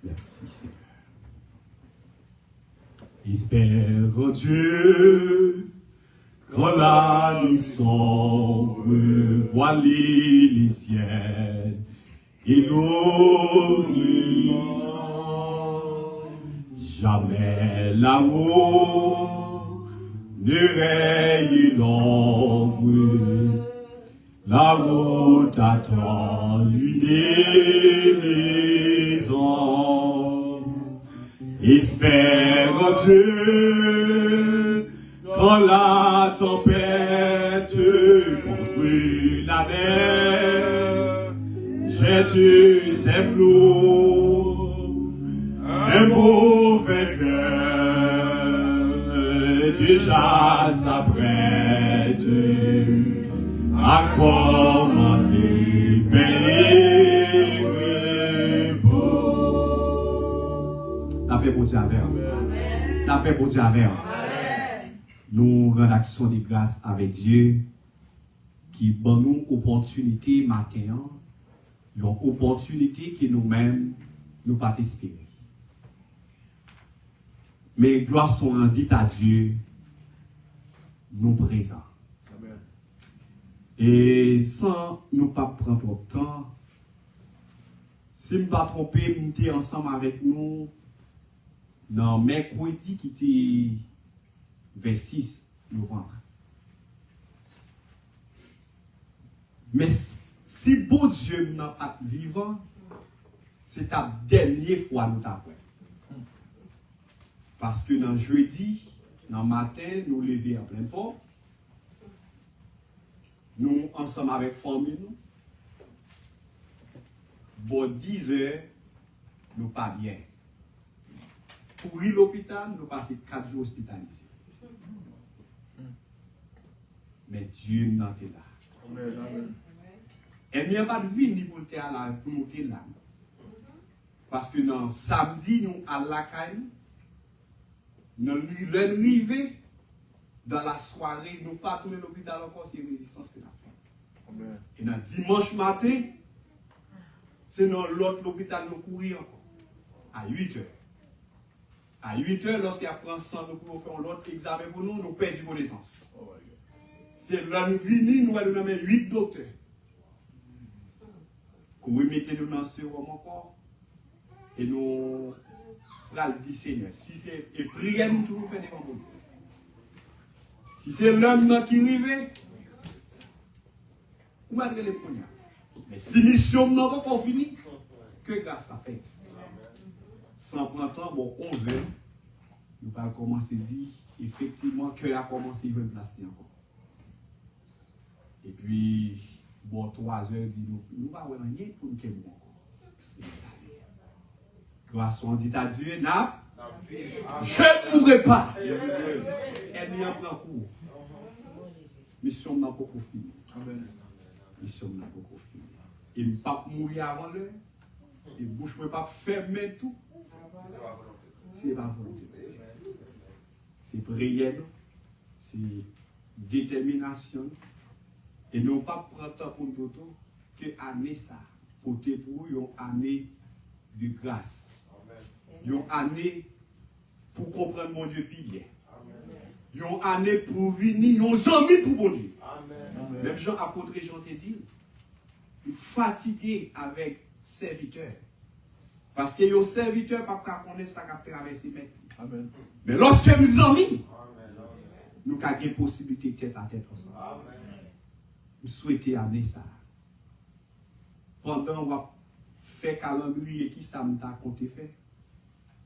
Merci Seigneur. Espère en Dieu, quand la nuit sombre voile les ciels et l'horizon, jamais là-haut ne règne l'ombre, la route attend une délivrance. Espère en Dieu quand la tempête contre la mer jette ses flots. Un mauvais cœur déjà s'apprête à commander paix et repos. La paix pour Dieu avec. La paix pour Dieu avec. Nous rendons action de grâce avec Dieu qui donne nous opportunité matin, une opportunité que nous-mêmes nous pas espérer. Mais gloire sont rendues à Dieu, nous présents. Et sans nous pas prendre trop de temps, si je ne me pas tromper, nous sommes ensemble avec nous dans mercredi qui était 26 novembre. Mais si bon Dieu n'a pas vivant, c'est la dernière fois nous t'apprêtons. Parce que dans jeudi, dans le matin, nous lever en pleine forme. Nous, ensemble avec la famille, nous, bon 10 heures, nous pas bien. Pour ir à l'hôpital, nous passons 4 jours hospitalisés. Mais Dieu n'a pas là. Et il n'y a pas de vie ni pour nous là. Parce que non, samedi, nous à la caille, nous l'arrivée dans la soirée, nous pas tourner l'hôpital encore, c'est résistance que nous avons fait. Et dans dimanche matin, c'est dans l'autre l'hôpital nous courir encore. À 8 heures. À 8 heures, lorsqu'il apprend sang, nous pouvons faire l'autre examen pour nous, nous perdons connaissance. C'est là nous venons, nous allons nommer 8 docteurs. Vous mettez-nous dans ce sérum encore. Et nous allons dire Seigneur, si c'est et prière, nous toujours faire des combats. Si c'est l'homme qui arrive, vous m'avez les premiers. Mais si mission n'a pas encore fini, que grâce à fait. Sans prendre temps, bon, 11 heures, nous allons commencer à dire effectivement que a commencé à venir placer encore. Et puis, bon, 3 heures, dit nous ne pouvons pas rien pour nous qu'elle encore. Grâce à dit à Dieu, je ne mourrai pas. Elle n'y a pas cours. Mission n'a pas fini. Mission n'a pas fini. Et ne pas mourir avant l'heure. Et bouche ne pas fermer tout. C'est pas volonté. C'est prière, c'est détermination. Et nous pas prendre temps pour nous que année ça. Côté pour une année de grâce. Une année pour comprendre mon Dieu plus bien. Une année pour venir, une amis pour mon Dieu. Amen. Même Jean, apôtre Jean te dit, fatigué avec serviteur. Parce que les serviteurs ne peuvent pas connaître ça qui a traversé. Mais lorsque nous amis, nous avons une possibilité de tête à tête ensemble. Nous souhaitons amener ça. Pendant on va faire calendrier qui ça nous a compté faire.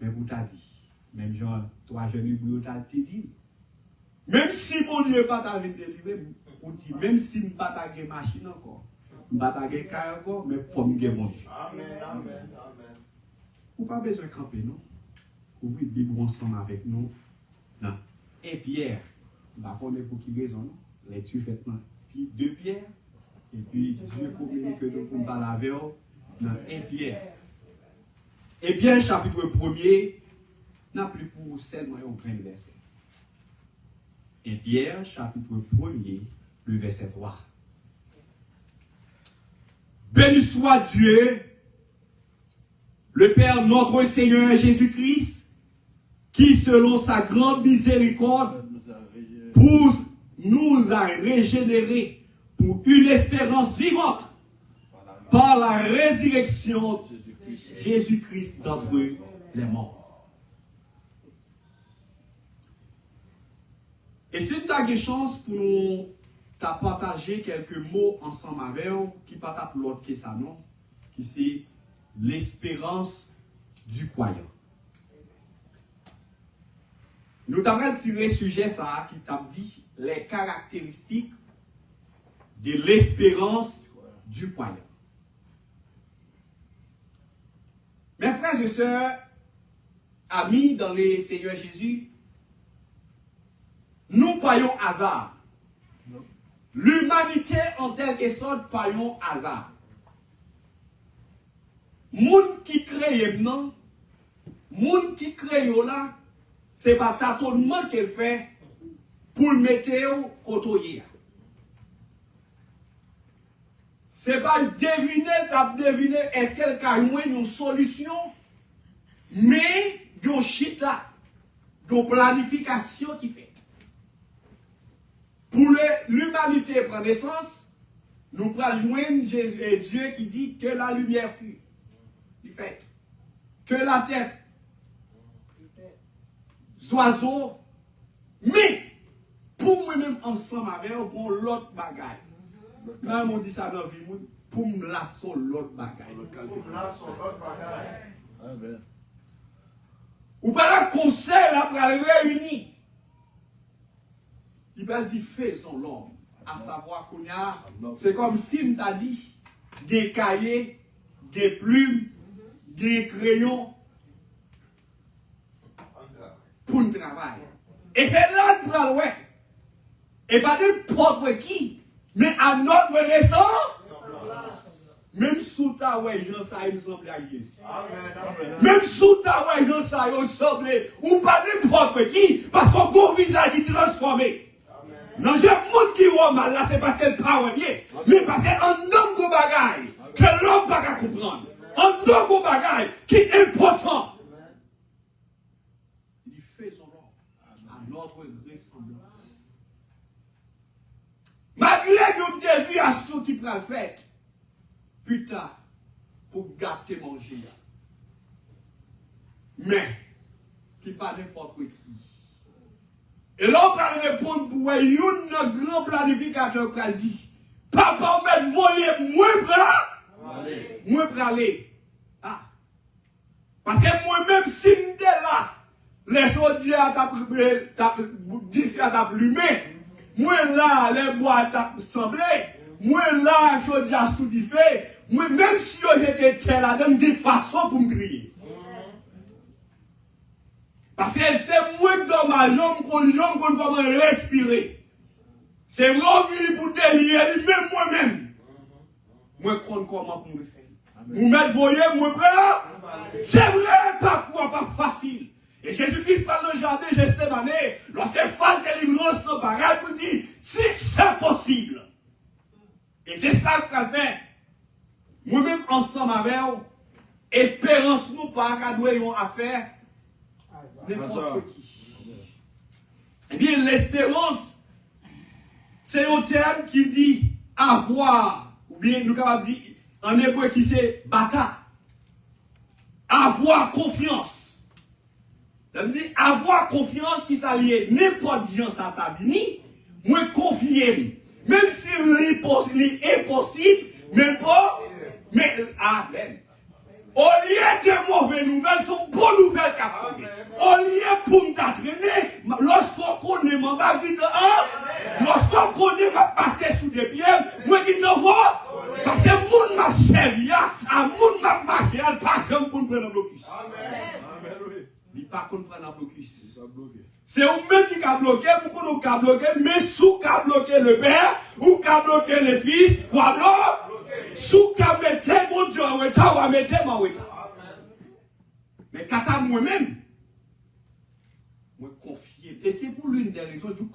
Mais vous t'a dit, même Jean, 3 jeunes vous t'a dit, même si mon Dieu n'est pas ta vie délivrée, vous dit, même si je n'ai pas ta machine encore, je n'ai pas ta car encore, mais il faut que je mon Dieu. Amen. Vous n'avez pas besoin de camper, non? Vous pouvez vivre ensemble avec nous. Non. Et Pierre, je ne sais pas pour qui raison, non? Lecture faite, non? Puis 2 Pierre, et puis Dieu communique que nous pouvons parler avec eux dans 1 Pierre. Et Pierre, chapitre 1er, n'a plus pour seulement un grand verset. Et Pierre, chapitre 1er, le verset 3. Béni soit Dieu, le Père notre Seigneur Jésus-Christ, qui selon sa grande miséricorde, nous a régénérés pour une espérance vivante par la résurrection de Jésus-Christ d'entre les morts. Et si tu as des chances pour nous partager quelques mots ensemble avec eux, qui ne pas l'autre que ça, non? Qui c'est l'espérance du croyant. Nous avons tiré sujet ça qui t'a dit les caractéristiques de l'espérance du croyant. Mes frères et sœurs, amis dans le Seigneur Jésus, nous croyons hasard. L'humanité en quelque sorte croyons hasard. Moun qui crée non, moun qui crée là, c'est pas tâtonnement qu'elle fait pour le mettre au côté. C'est pas deviner, est-ce qu'elle a une solution, mais une chita, une planification qui fait. Pour l'humanité prendre naissance, nous prenons joindre Dieu qui dit que la lumière fut. Il fait. Que la terre, oiseaux, mais pour moi-même ensemble avec eux, pour l'autre bagaille. Quand on dit ça dans la vie, pour me lasser l'autre bagaille. Ou pas le conseil après réunir. Il va dire faisons l'homme. À savoir qu'on a, c'est comme si on t'a dit des cahiers, des plumes, des crayons pour le travail. Et c'est là que nous ouais. Et pas n'importe qui, mais à notre ressemblance. Même sous ta ouais, j'en sais, il me semble à Jésus. Même sous ta ouais, j'en sais, il me semble, ou pas n'importe qui, parce qu'on a un visage qui est transformé. Non, j'ai un monde qui voit mal là, c'est parce qu'elle parle bien. Mais parce qu'un homme de bagaille, que l'homme ne peut pas comprendre. Un homme de bagaille qui est important. Il fait son homme à notre ressemblance. Malgré nos déviations qui prennent fait, putain, pour gâter manger. Mais, qui pas n'importe qui. Et là, on va répondre pour un grand planificateur qui a dit, papa, on va voler moins pour aller. Ah. Parce que moi-même, si j'étais là, les choses à plumé, moi là, les bois à semblé, moi là, les choses à soudifé, moi même si j'étais là, dans des façons pour me crier. Parce que c'est moins dommage, qu'on comment respirer. C'est revenu pour délire, même moi-même. Moi, comment pour me faire. Vous mettez, voyez, moi, prêt. C'est vrai, pas facile. Et Jésus-Christ parle le jardin, Gethsémani, lorsqu'il fait délivrance sans pareil, pour dire, si c'est possible. Et c'est ça qu'on fait. Moi-même, ensemble avec vous, espérance nous pas qu'à nous à faire. N'importe qui. Eh bien, l'espérance, c'est un terme qui dit avoir, ou bien nous avons dit en hébreu qui c'est bata. Avoir confiance. Ça veut dire avoir confiance qui s'allie n'importe qui en sa tabini, moi confier. Même si c'est impossible, mais pas, mais amen. Au lieu de mauvaises nouvelles, sont bonnes nouvelles qui arrivent. Au lieu pour me t'entraîner, lorsqu'on connaît mon bagage, lorsqu'on connaît ma passer sous des pieds, moi je dis non, parce que mon m'a servi, à mon m'a marché, pas comme pour prendre un blocus. Il pas qu'on prenne un blocus. C'est vous-même qui a bloqué, pour qu'on a bloqué, mais sous qu'a bloqué le père, ou qu'a bloqué le fils, ou alors, sous qu'a metté mon Dieu en état, ou à mettre mon état. Mais quand moi-même, moi confier. Et c'est pour l'une des raisons du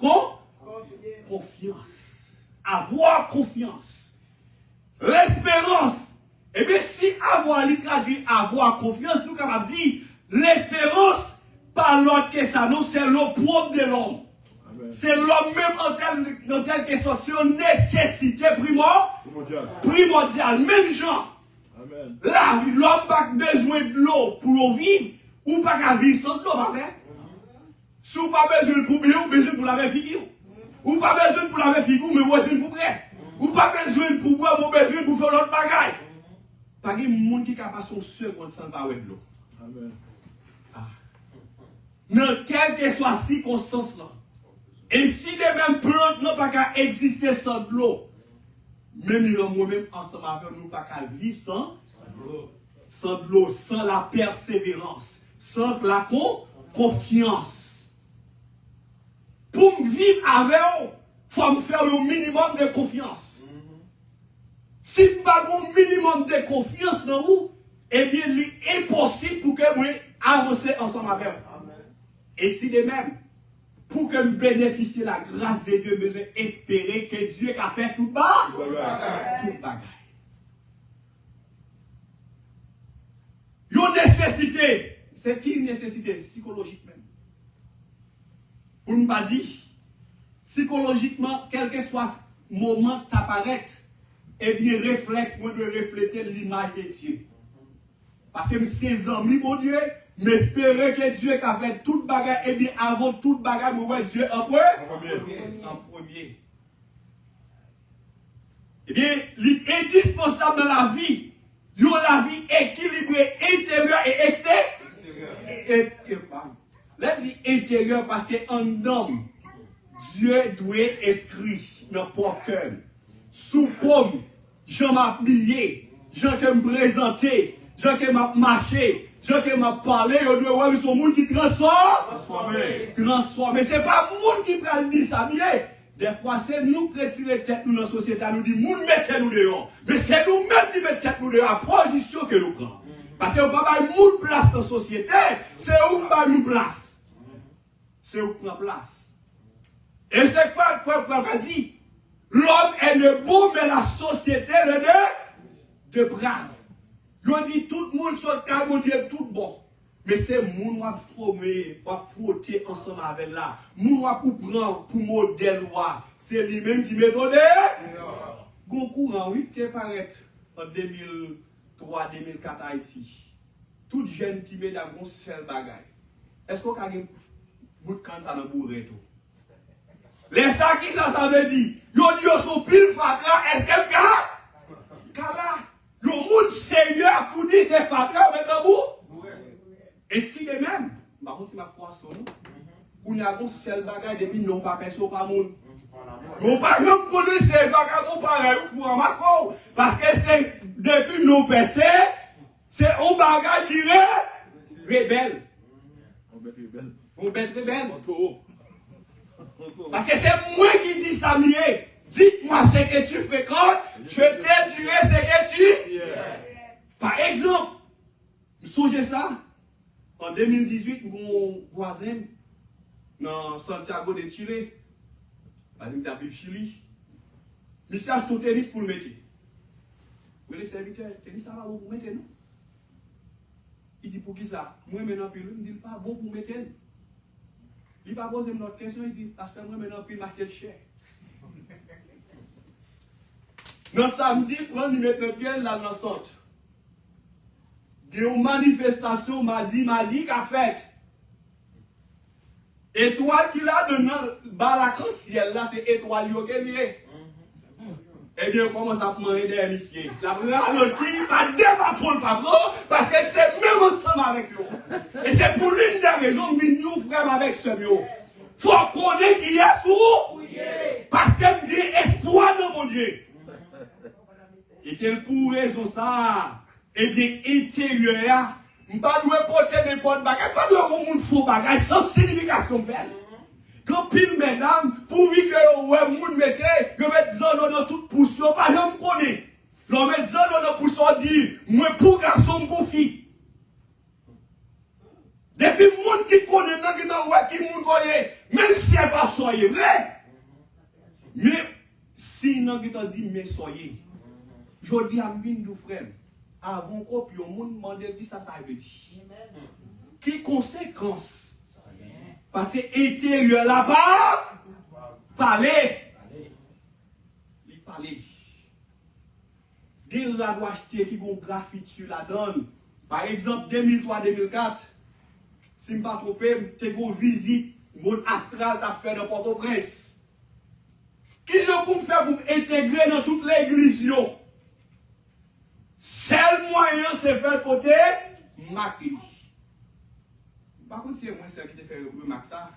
confiance. Avoir confiance. L'espérance Eh bien, si avoir, il traduit avoir confiance, nous capables de dire, l'espérance, par l'autre que ça, non, c'est l'opprobre de l'homme. C'est l'homme même en tel que c'est une nécessité primordiale. Même gens. Là, l'homme n'a pas besoin de l'eau pour vivre, ou pas qu'à vivre sans de l'eau, pas vrai? Si vous n'avez pas besoin pour bien, ou besoin pour laver figure. Ou pas besoin pour laver figure, mais besoin pour prêt. Ou pas besoin pour boire, mais besoin pour faire l'autre bagaille. Pas de monde qui est capable de son seconde sans pas de l'eau. Amen. Dans quelle que soit la circonstance là. Et si les mêmes plantes n'ont pas qu'à exister sans de l'eau, même moi-même ensemble avec nous, pas qu'à vivre sans de l'eau, sans la persévérance, sans la confiance. Pour vivre avec eux, il faut me faire un minimum de confiance. Si je n'ai pas un minimum de confiance dans vous, eh bien, il est impossible pour que moi avance ensemble avec vous. Et si de même, pour que nous bénéficions de la grâce de Dieu, nous devons espérer que Dieu a fait tout bas, tout bagaille. Une nécessité, c'est qui une nécessité psychologique même. Pour ne pas dire, psychologiquement, quel que soit le moment qui apparaît, eh bien, réflexe, moi, de refléter l'image de Dieu. Parce que mes amis, mon Dieu, m'espérer que Dieu a fait toute bagarre, et bien avant toute bagarre, nous voyons Dieu en premier. Eh bien, l'indispensable dans la vie, la vie équilibrée intérieure et extérieure. Là, dit intérieur parce qu'un homme, Dieu doit inscrire dans le cœur. Sous pomme, je m'habiller, je me présenter, je me marcher. Je qui m'a parlé, je dois voir son monde qui transforme. Mais ce n'est pas le monde qui prend le disamier. Des fois, c'est nous qui retirons tête nous dans la société, nous disons, nous mettons nous dehors. Mais c'est nous-mêmes qui mettons tête nous dehors, la position que nous prenons. Parce que nous ne pouvons pas nous place dans la société, c'est où nous place. C'est où nous place. Et c'est quoi qu'on dit? L'homme est le bon, mais la société est de brave. On dit tout le monde sur le cas, on dit tout bon. Mais c'est moun qui va former, va frotter ensemble avec là. Moun pour prendre pour modèle. C'est lui-même qui met donné. Gon courant, oui, tu paraît en 2003-2004 Haïti. Tout jeune qui met dans un seul bagage. Est-ce qu'on a un bout de cancer dans le bourré tout? Les ça qui ça veut dire? Yo dit yo son pile fatra, est-ce qu'elle Kala? Le monde sérieux pour dire c'est fatra maintenant vous? Et si de même, par contre, c'est ma foi sur nous. On a un seul bagage depuis non pas personne pas monde. Non pas même connaître ces bagages pareil pour un macro. Parce que c'est depuis non percé, c'est un bagage qui est rebelle. On bête rebelle. Parce que c'est moi qui dis ça mieux. Dites-moi ce que tu fréquentes, je te dirai ce que tu. Par exemple, vous songez ça? En 2018, mon voisin, dans Santiago de Chile, il a vu Chili, il s'est acheté un tennis pour le mettre. Oui, les serviteurs, tennis ça va bon pour mettre, non? Il dit pour qui ça? Moi, maintenant, il me dit pas bon pour mettre. Il va poser une autre question, il dit parce que moi, maintenant, il m'achète cher. Dans samedi, prendre une mettre bien là dans le centre. Il y a une manifestation mardi qu'a fait. Étoile qui l'a donné dans la ciel là, c'est étoile qui est liée. Eh bien, on commence à manger des émissions. La ralenti, va débattre le papa, parce que c'est même ensemble avec nous. Et c'est pour l'une des raisons que nous frères avec ce mieux. Il faut connaître qui est sous. Parce que dit espoir dans mon Dieu. Et c'est pour raison ça. Eh bien, intérieur, je ne dois pas porter n'importe bagage, pas de monde faux bagage, sans signification faire. Quand pile mesdames, pour que ouais, moun mette, je mette zone dans toute poussière, pas jamais connaît. L'on met zone dans poussière dit, moi pour garçon pour fille. Depuis moun qui connaît, non qui dans ouais qui moun connaît, même si c'est pas soyez vrai. Mais si non qui t'a dit mais soyez. Je dis à mine du frère. avant qu'on puisse demander ça veut dire. Qui conséquence? Parce que intérieur là-bas, parler. Il parler. Des radars achetés qui vont graffiti sur la donne. Par exemple, 2003-2004, si je ne me pas trompé, tu as une visite, monde astral t'a fait dans Port-au-Prince. Qui je peux faire pour intégrer dans toute l'église? Seul moyen, c'est faire côté Macri. Par contre, c'est moi qui te fait remarquer ça.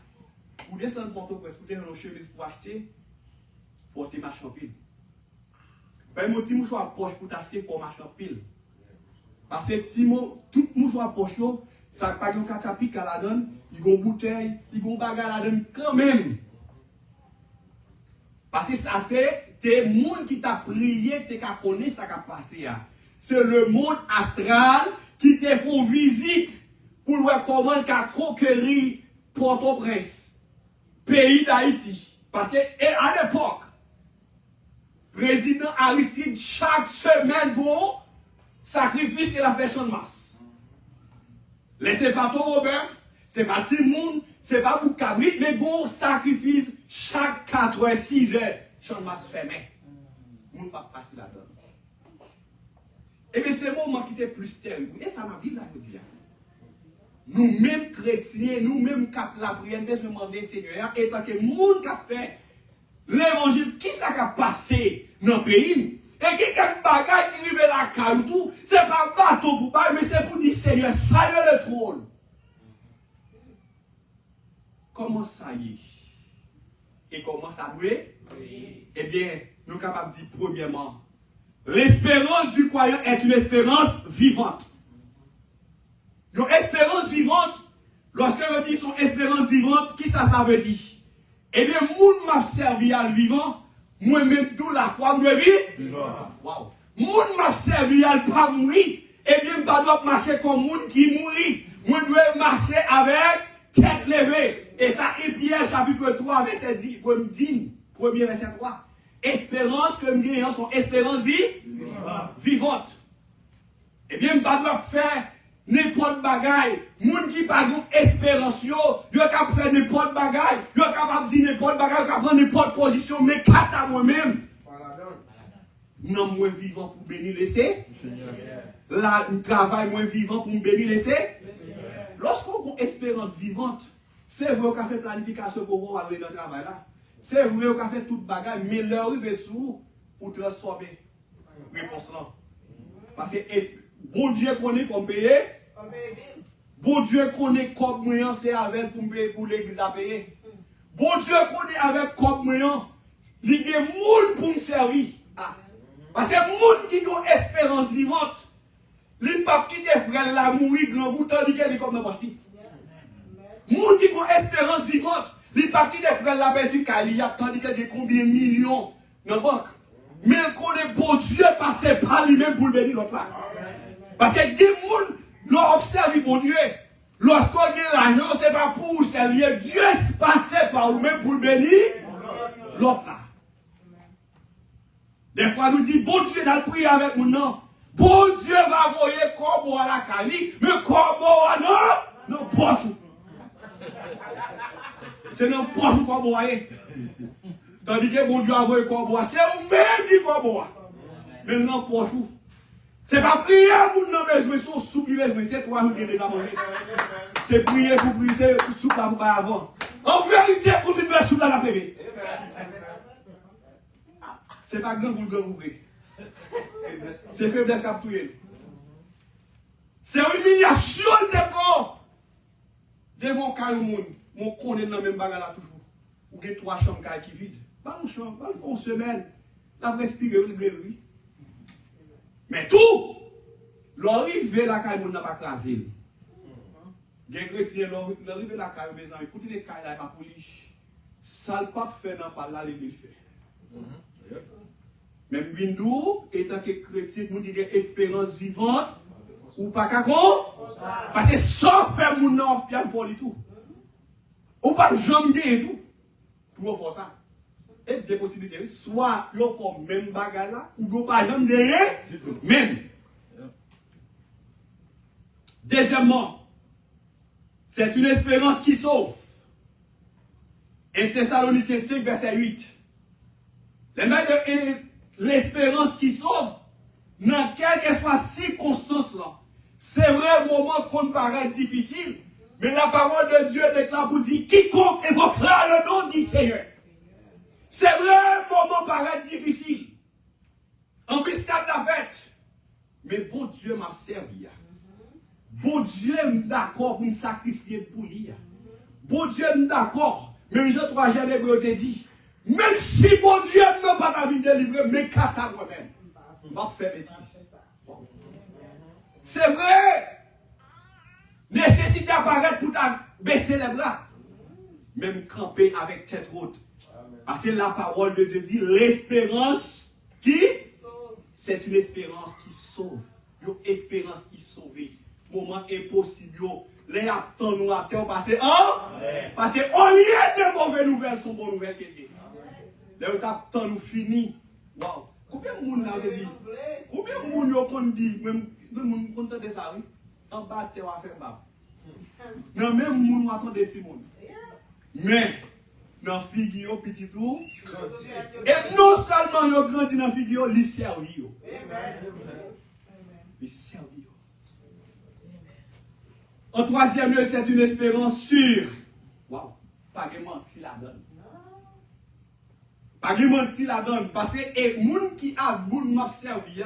Pour descendre Port-au-Prince, pour faire une chemise pour acheter, il faut te marcher en pile. Pas un petit mouchoir poche pour t'acheter, il faut marcher en pile. Parce que tout mouchoir poche, ça n'a pas de catapic à la donne, il y a une bouteille, il y a une bagarre à la donne quand même. Parce que ça c'est des gens qui t'a prié, qui connaissent ça qui a passé. C'est le monde astral qui te fait visite pour voir comment il a conquéri Port-au-Prince, pays d'Haïti. Parce que à l'époque, président Aristide, chaque semaine, bon, sacrifice et la fait champ de masse. Laissez pas tout Robert, c'est pas tout le monde, c'est pas pour cabrit, mais bon, sacrifice chaque 4 heures, 6 heures, champ de masse fermé. On ne pas passer là-dedans. Et bien, c'est le moment qui était plus terrible. Et ça m'a dit là, je dis là. Nous-mêmes chrétiens, nous-mêmes qui la prière, nous demander Seigneur, et tant que le monde qui a fait l'évangile, qui ça qui a passé dans le pays? Et qui quelques bagages qui arrivent la caille tout, c'est pas bateau pour parler, mais c'est pour dire Seigneur, salut le trône. Comment ça y est? Et comment ça doit? Oui. Eh bien, nous sommes capables de dire premièrement, l'espérance du croyant est une espérance vivante. Une espérance vivante, lorsque on dit son espérance vivante, qui ça veut dire? Eh bien, moun m'a servi à le vivant, moi-même toute la foi, moi vivant. Wow. Moun m'a servi à ne pas mourir, eh bien, je ne dois pas marcher comme moun qui mourit. Moi, je dois marcher avec tête levée. Et ça, et Pierre, chapitre 3, verset 10, premier verset 3. Espérance que nous gagnons son espérance vivante. Eh bien, je ne dois pas faire n'importe bagaille. Moun qui pas espérance, yo capable faire n'importe bagaille, yo capable dire n'importe bagaille, yo capable prendre n'importe position, mais qu'à moi-même. Non, moi vivant pour bénir laisser. Là, je travaille moi vivant pour me bénir laisser. Lorsqu'on a une espérance vivante, c'est vrai qu'on a fait planification pour aller dans le travail là. C'est vrai qu'on a fait toute bagaille, mais l'heure est sous pour transformer. Réponse là. Parce que bon Dieu connaît pour payer. Bon Dieu connaît comme moyen c'est avec pour l'église à payer. Bon Dieu connaît avec comme moyen. Il y a des gens pour me servir. Parce que les gens qui ont espérance vivante, ils ne peuvent pas quitter frère la mourir grand bout tandis qu'elle est comme dans le les gens qui ont espérance vivante, ils ne peuvent pas quitter frère la perdu Kalia tandis qu'elle a combien de millions dans la banque. Mais qu'on est bon Dieu passé par lui-même pour le bénir l'autre là. Parce que des gens l'ont observé bon Dieu. Lorsqu'on a l'argent, ce n'est pas pour servir Dieu, c'est passé par lui-même pour le bénir l'autre là. Des fois, nous disons, bon Dieu, n'a prié avec nous, non. Bon Dieu va envoyer corbeau à la Cali, mais corbeau à non, non, poche. C'est non, poche corbeau à tandis que bon Dieu a envoyé corbeau à, c'est vous-même qui corbeau à. Mais non, poche. C'est pas prier pour nous besoin, c'est soupe besoin, c'est toi qui devez manger. C'est prier pour briser soupe là pour avant. En vérité, pour tu dois soupe là la bébé. C'est pas grand pour le grand ouvrir. C'est faiblesse qui a tué. C'est une humiliation de corps. Devant le monde, on connaît dans le même bagarre là toujours. Ou il y a 3 chambres qui vides. Pas une chambre, pas une semaine. La respirer, oui. Mais tout, l'arrivée la caille n'a pas crasé. Les chrétiens, l'arrivée la caille, mes amis, écoutez les cailles là, pas pour lui. Ça ne pas fait dans pas là, il fait. Même Windou, étant que chrétien, nous disons espérance vivante, ou pas qu'à quoi? Parce que ça fait mon nom, bien pour lui tout. Ou pas jamais et tout. Pour faire ça. Et des possibilités, soit il y a même bagarre là, ou pas jamais même. Deuxièmement, c'est une espérance qui sauve. 1 Thessaloniciens 5, verset 8. L'espérance qui sauve, dans quelle que soit circonstance là, c'est vrai, un moment qu'on paraît difficile, mais la parole de Dieu déclare pour dire quiconque évoquera le nom du Seigneur. C'est vrai, un moment paraît difficile. Embuscade la fête. Mais bon Dieu m'a servi. Bon Dieu est d'accord pour me sacrifier pour lui. Bon Dieu est d'accord. Même Jean 3 Jean l'Hébreu te dit, même si bon Dieu n'a pas ta vie délivrée, mais qu'à ta moi-même. Je vais faire bêtise. C'est vrai. Nécessité apparaître pour baisser les bras. Même camper avec tête haute. Parce que la parole de Dieu dit l'espérance qui c'est une espérance qui sauve. Une espérance qui sauve. Moment impossible. Les attends nous à terre parce qu'au lieu de mauvaises nouvelles, sont bonnes nouvelles. Les attends nous fini. Wow. Combien de monde avait dit? Combien de monde ont dit? Même de monde content de ça, oui? En bas de terre, on va faire bas. Non, même monde attend des petits monde. Mais, dans figure petit tour, et non seulement ils grandi dans figure, ils servent. Ils servent. En troisième lieu, c'est une espérance sûre. Waouh, pas de mentir la donne. Pas de mentir la donne. Parce que les gens qui a moun m'a servi,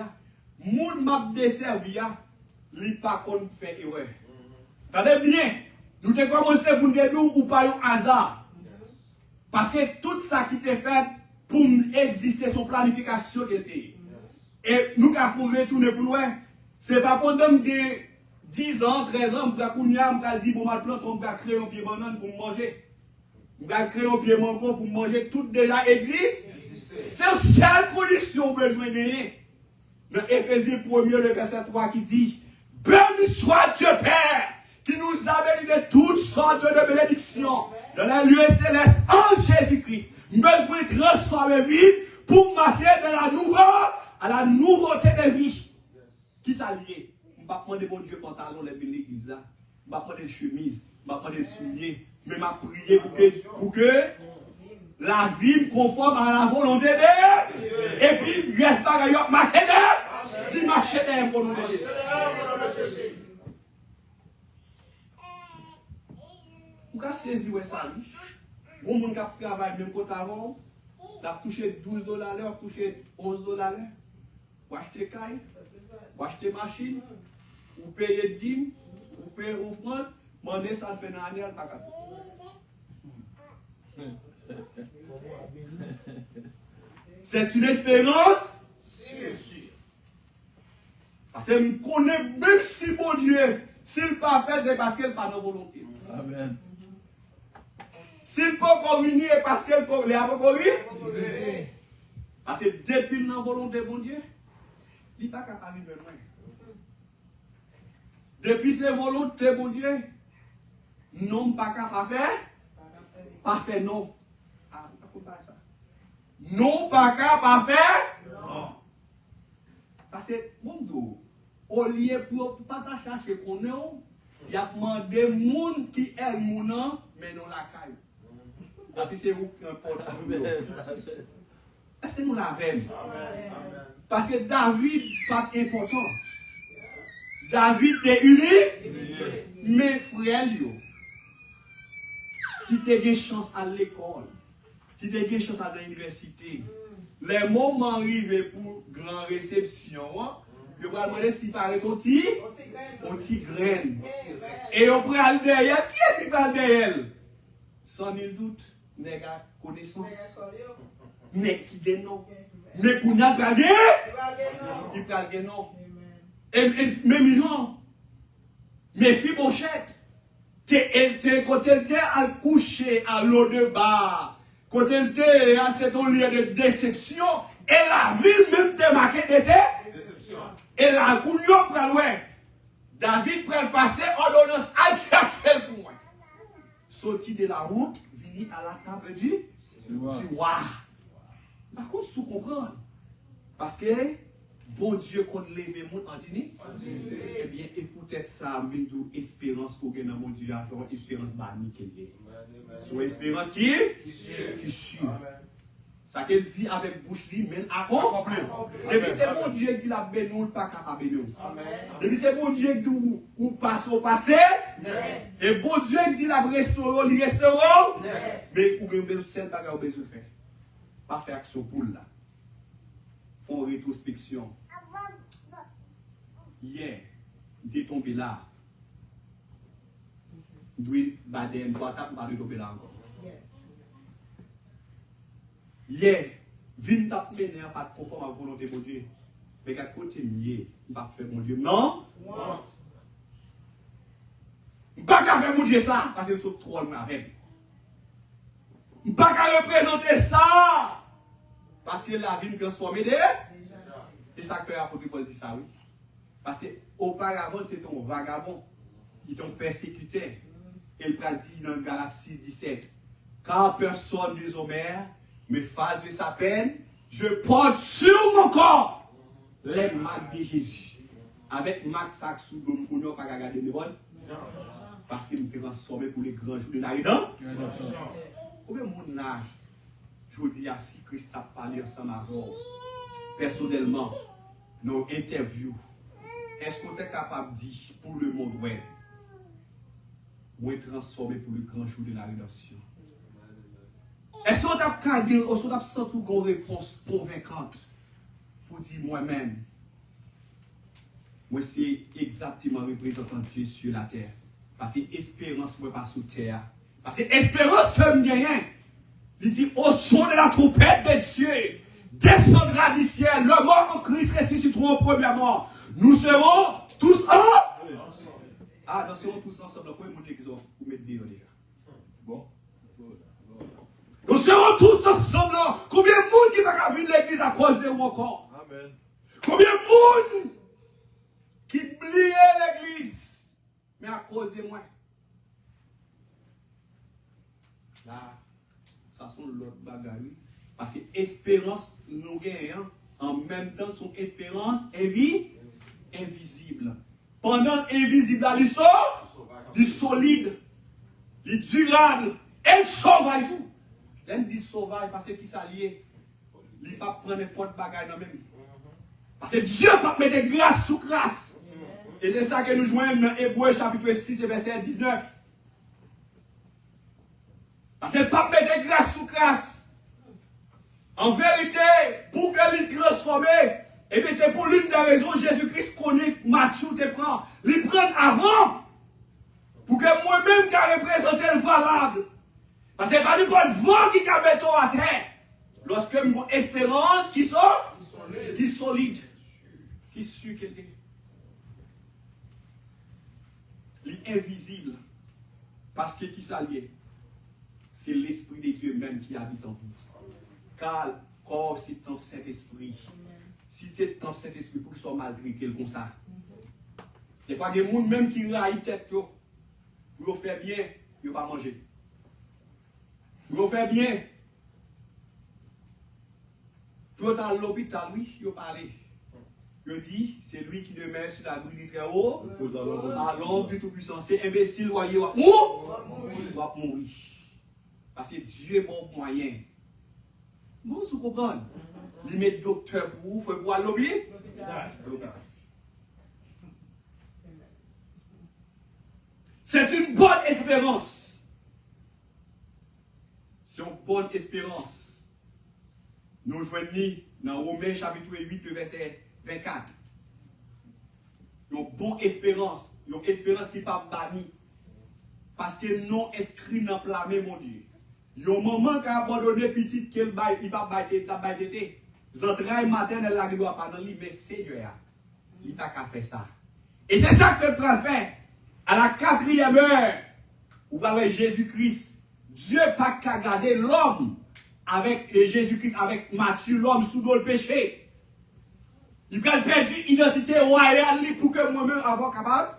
moun m'a desservi, li pas qu'on fait erreur. Attendez bien, nous te commencé pour nous dire ou pas un hasard. Parce que tout ça qui t'est fait pour exister, son planification était. Et nous avons retourné pour nous, c'est pas pendant que 10 ans, 13 ans, je vais dire, bon, on va créer un pied banane pour manger. On va créer un pied mango pour manger. Tout déjà existe. C'est la seule condition que besoin de gagner. Dans Éphésiens 1er, le verset 3 qui dit, béni soit Dieu Père, qui nous a bénis de toutes sortes de bénédictions dans la lieu céleste en Jésus-Christ. Besoin de transformer vie pour marcher à la nouveauté de vie. Qui s'allie? Je ne vais pas prendre bon Dieu pantalon, les l'église là. Je ne vais pas prendre des chemises, je ne vais pas prendre des souliers. Mais je vais prier pour que la vie me conforme à la volonté de Dieu. Et puis, reste pas d'ailleurs, marcher d'ailleurs. Dis marcher d'ailleurs pour nous Jésus. Pourquoi saisir ça? Bon monde qui travaille même quand avant, tu as touché $12 l'heure, touché $11 pour acheter caille, pour acheter machine, ou payer dîme, ou payer offrande, demander ça fait une année, elle pas capable. C'est une espérance sûre. Parce que je connais, même si bon Dieu, s'il ne pas fait, c'est parce qu'il n'a pas de volonté. Amen. S'il peut pas venir, c'est parce qu'il n'a pas venir. Parce que depuis la volonté de bon Dieu, il n'est pas capable de venir. Depuis ses volontés, bon Dieu, non pas capable de faire. Pas fait non. Ah, pas ça. Non pas capable de faire. Non. Parce que, mon dos, au lieu pour ne pas chercher qu'on est, il y a demandé des gens qui aiment mon nom, mais non la caille. Parce que c'est vous qui importe. Est-ce que nous l'avons? Parce que David n'est pas important. David est unique, mais frère, qui te gagne chance à l'école, qui te gagne chance à l'université. Les moments arrivés pour grande réception, je vais demander si par ton petit graine. Et on prend derrière, qui est-ce qui prend derrière? Sans nul doute, n'est pas connaissance. N'est qui gagne non. Mais pour n'a pas gagné, il prend gagner non. Et même gens, mais Fibochette, quand elle était à coucher à l'eau de bar, quand elle était à cet lieu de déception, et la ville même te marquée de déception. Et la couillon pour loin. David pour passer ordonnance à chercher pour moi. Sorti de la route, venu à la table du roi. Par contre, sous comprendre. Parce que bon Dieu qu'on lève le monde en dîner. Eh bien, écoutez ça, une espérance qu'on gagne dans mon Dieu, une espérance bannie qu'elle est. C'est une espérance qui est sûre. Ça qu'elle dit avec bouche libre, mais accompli. Depuis c'est bon Dieu qui dit la bénou, pas capable de bénir. Depuis c'est bon Dieu qui dit ou passe au passé. Et bon Dieu qui dit la restaurant, il restaurant. Mais ou bien besoin de faire, besoin de faire. Pas faire action pour là. Font rétrospection. Hier, il est tombé là. Il doit bader, il doit tomber là encore. Hier, vin tap mené à pas conforme à la volonté de Dieu. Mais qu'à côté mieux, il va faire mon Dieu. Non? Il pas qu'à faire mon Dieu ça, parce que nous sommes trop loin avec. Il pas qu'à représenter ça, parce que la vie nous transforme. Et ça fait l'apôtre Paul dit ça, oui. Parce que auparavant, c'était un vagabond, qui t'ont persécuté. Et il a dit dans Galates 6, 17, car personne ne homères, mais face de sa peine, je porte sur mon corps les marques de Jésus. Avec Max Saxou, dont nous ne pas regarder les bonnes. Parce qu'il me transformé pour les grands jours de la rédemption. Combien de monde là, je dis à si Christ a parlé ensemble avant, personnellement, nos interviews, est-ce qu'on est capable de dire pour le monde, ouais, moi transformé pour le grand jour de la rédemption? Est-ce qu'on a capable, est-ce qu'on a senti une réponse convaincante pour dire moi-même, moi c'est exactement représentant de Dieu sur la terre. Parce que l'espérance ne pas sur terre. Parce que l'espérance que je gagne, il dit au son de la trompette de Dieu, descendra du ciel, le mort en Christ ressusciteront au premier mort. Nous serons tous en. Ah, nous serons tous ensemble. Vous pouvez montrer qu'ils ont mettre déjà. Bon. Nous serons tous ensemble. Combien de monde qui va venir l'église à cause de moi encore? Amen. Combien de monde qui plie l'église, mais à cause de moi? Là, ça sont l'autre bagarre. Parce que l'espérance, nous gagnons en même temps son espérance invisible. Pendant invisible, il est solide, il est durable, elle sauvage tout. Elle dit sauvage parce que qui s'allie, il ne pas prendre n'importe bagaille dans même. Parce que Dieu pas mettre grâce sous grâce. Et c'est ça que nous joignons dans Hébreux chapitre 6 verset 19. Parce que le pape met grâce sous grâce. En vérité, pour que l'il transforme, et bien c'est pour l'une des raisons Jésus-Christ connaît Matthieu te prend. L'il prend avant. Pour que moi-même qui représente le valable. Parce que c'est pas du bon vent qui a mis à terre. Lorsque mon espérance qui sort, qui solide, qui suit quelqu'un. L'invisible. Parce que qui s'allie, c'est l'Esprit de Dieu même qui habite en vous. Car corps c'est ton Saint-Esprit. Si c'est ton Saint-Esprit pour qu'il soit maltraité comme ça. Des fois, il y a des gens même qui raillent tête pour faire bien, ils ne vont pas manger. Pour faire bien, pour aller à l'hôpital, oui, ils vont parler. Je dis, c'est lui qui demeure sur la grille du très haut, à l'ombre du Tout-Puissant. C'est imbécile, voyez, il va mourir. Parce que Dieu est bon moyen. Bon, vous comprenez? Il met docteur pour vous, il faut voir l'hôpital. C'est une bonne espérance. C'est une bonne espérance. Nous joignons dans Romains chapitre 8, verset 24. Une bonne espérance. Une espérance qui n'est pas bannie. Parce que non inscrit dans le plat, mon Dieu. Il y a un moment qui a abandonné petit, qu'il ne va pas bailler. Les entrailles maternelles, il ne doit pas dans lui, mais c'est Dieu. Il n'a pas fait ça. Et c'est ça que le prend faire. À la 4e heure, vous parlez Jésus-Christ. Dieu n'a pas qu'à garder l'homme avec Jésus-Christ, avec Matthieu, l'homme sous le péché. Il a perdu l'identité royale pour que moi-même avant capable.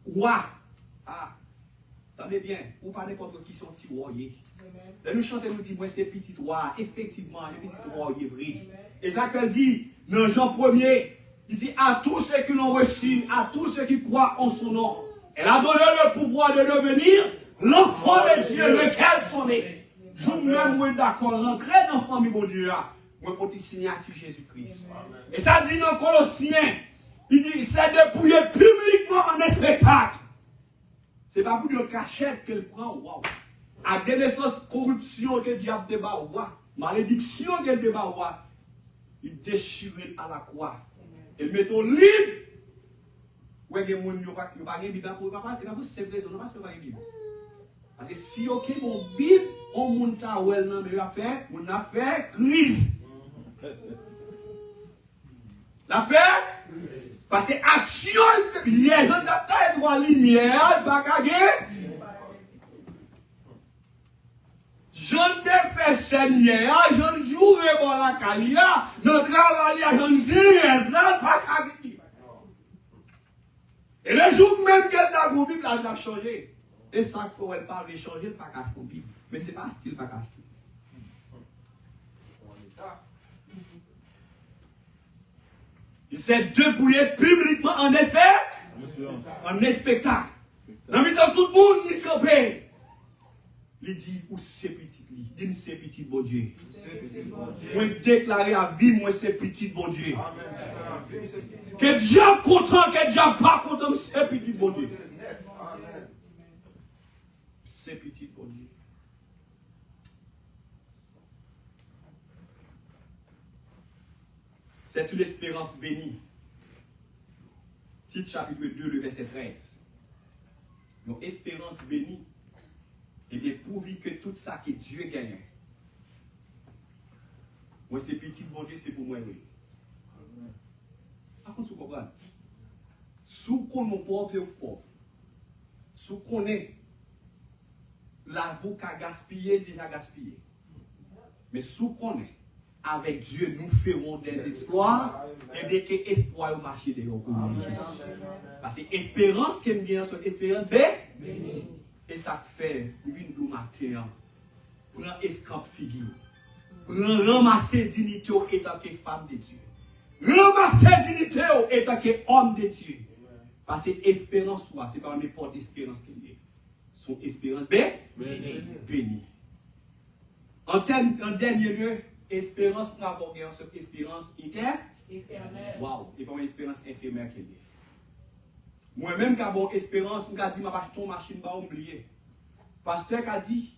Roi. Ah. Attendez bien, ou pas n'importe qui sont petits royers. Nous chantons, nous disons, moi c'est petit roi. Effectivement, le petit roi est vrai. Et ça qu'elle dit dans Jean 1er, il dit à tous ceux qui l'ont reçu, à tous ceux qui croient en son nom, elle a donné le pouvoir de devenir l'enfant de Dieu, lequel sont nés. Je même suis d'accord, rentrer dans la famille de Dieu, moi pour te signer à Jésus-Christ. Et ça dit dans Colossiens, il dit c'est dépouillé publiquement en spectacle. Ce n'est pas pour dire cachette qu'elle prend, waouh. À des naissances, corruption que le diable débat, waouh. Malédiction que le débat, waouh. Il déchire à la croix. Il met au libre. Ouais, il y a des gens qui n'ont pas de Bible pour papa, il n'y a pas de simple raison, parce que pas de Bible. Parce que si ok, mon Bible, on monte à well, non, mais on a fait crise. La fait? Parce que action, il y a une taille de lumière, pas gagner. Je t'ai fait Seigneur, je jouerai pour la calia, notre travail, je ne sais pas gagner. Et le jour même que ta Bible, elle a changé. Et ça, il faut pas changer, pas cacher ton Bible. Mais ce n'est pas ce qu'il va cacher. Il s'est dépouillé publiquement en spectacle. Dans le temps, tout le monde n'y campé. Il dit, où c'est petit, il dit, c'est petit, bon Dieu. Moi, déclarer à vie, moi, c'est petit, bon Dieu. Que Dieu content, que Dieu pas content, c'est petit, bon Dieu. C'est petit, bon Dieu. C'est une espérance bénie. Titre chapitre 2, le verset 13. Une espérance bénie. Et bien, pourvu que tout ça que Dieu gagne. Moi, c'est petit, bon Dieu, c'est pour moi. Par contre, vous comprenez? Si on est pauvre ou pauvre, si on est l'avocat gaspillé, déjà gaspillé. Mais si on est avec Dieu, nous ferons des exploits, et bien que espoir au marché de l'eau. Parce que l'espérance qui me vient, c'est l'espérance bénie. Et ça fait une douce matin, prendre escampe figure, ramasser dignité en tant que femme de Dieu, ramasser dignité en tant qu'homme de Dieu. Parce que l'espérance, ce n'est pas n'importe espérance qu'il y a. Son espérance bénie. En dernier lieu, espérance, nous avons une espérance éternelle. Waouh, et pas une espérance éphémère qu'il y a. Moi-même, quand j'ai une espérance, je me dis, je vais acheter une machine, je vais oublier. Pasteur a dit,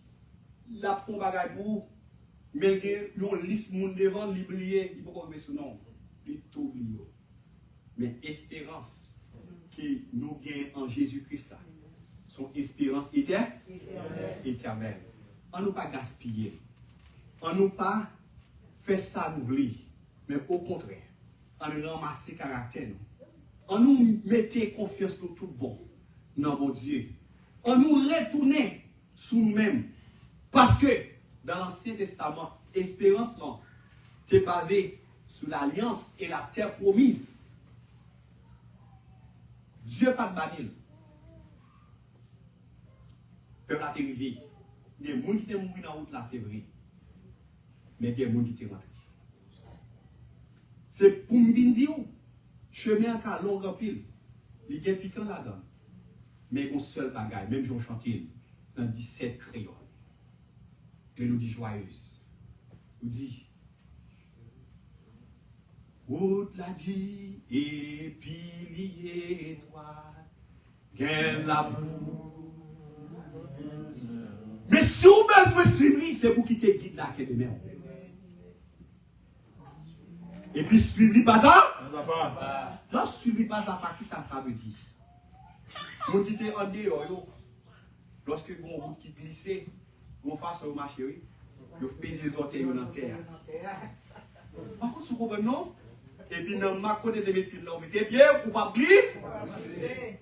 il a fait un bagage pour, mais il y a une liste de monde devant, il oublié, il ne peut pas oublier ce nom. Il est oublié. Mais espérance que nous gagnons en Jésus-Christ, son espérance éternelle. On ne nous pas gaspiller. On ne nous pas faire ça n'oublie. Mais au contraire, on nous ramasser caractère. On nous mettait confiance dans tout bon. Non, mon Dieu. On nous retournait sur nous-mêmes. Parce que dans l'Ancien Testament, l'espérance, c'est basé sur l'alliance et la terre promise. Dieu pas de banil. Peuple a été arrivé. Il y a des gens qui sont morts dans la route là, c'est vrai. Mais il y a des gens qui sont rentrés. C'est pour me dire, chemin en long en pile. Il y a piquant là-dedans. Mais il y a un seul bagage, même si on chante dans 17 crayons. Mélodie joyeuse. On dit, route l'a dit, et pilier toi, gain la boue. Mais si vous avez besoin de suivre, c'est vous qui te guide là, que de et puis suivre pas ça? Non, suivre pas ça, pas qui ça veut dire. Vous dites en dehors, lorsque vous route qui glisse, vous face au marché, vous pèsez les orteils dans la terre. Par contre, vous comprenez non? Et puis dans ma côté de mes pieds là, vous mettez bien, vous pas glisser.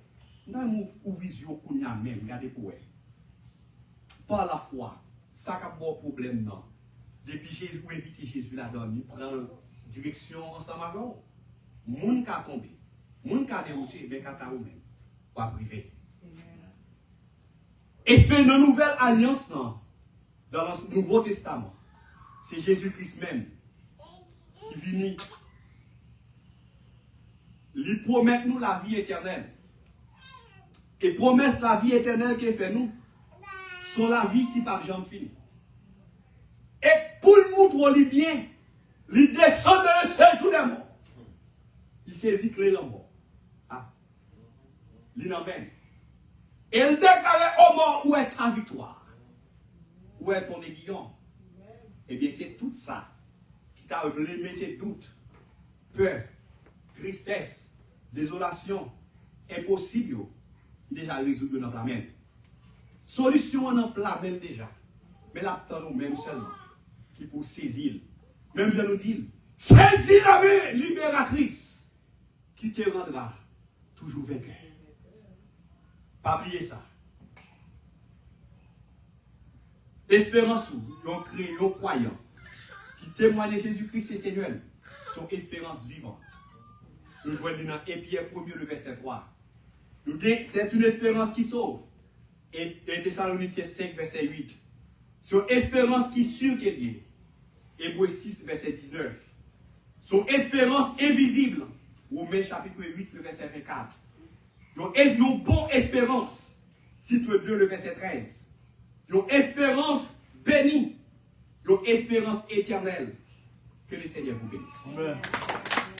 Non, vous visez au cognac même, regardez pour elle. Par la foi, ça n'a pas de problème non. Depuis Jésus, vous invitez Jésus là-dedans, il prend direction ensemble avec vous. Moun ka tombé, moun ka dérouté, mais ka ou même, pas privé. Espérez dans la nouvelle alliance, dans le Nouveau Testament, c'est Jésus-Christ même qui vient, il promet nous la vie éternelle. Et promesse la vie éternelle qu'il fait nous, sont la vie qui par jamais fini. Et pour le montrer bien, il descend dans le séjour des morts. Il saisit clé la mort. Ah. Il emmène. Et il déclare au mort où est ta victoire. Où est ton aiguillon? Eh bien, c'est tout ça qui t'a remis doute, peur, tristesse, désolation, impossible. Il est déjà résolu dans la même. Solution en la même déjà. Mais là, nous-mêmes seulement, qui pour saisir. Même je nous dis, saisis la main libératrice qui te rendra toujours vainqueur. Pas oublier ça. Espérance ou, yon créé, yon croyant, qui témoigne de Jésus-Christ et Seigneur, son espérance vivante. Nous jouons dans Pierre 1er, le verset 3. C'est une espérance qui sauve. Et Thessaloniciens 5, verset 8. Son espérance qui sûre qu'elle est. Hébreux 6, verset 19. Son espérance invisible. Romains chapitre 8, le verset 24. Une bonne espérance. Titre 2, le verset 13. Une espérance bénie. Une espérance éternelle. Que le Seigneur vous bénisse. Amen.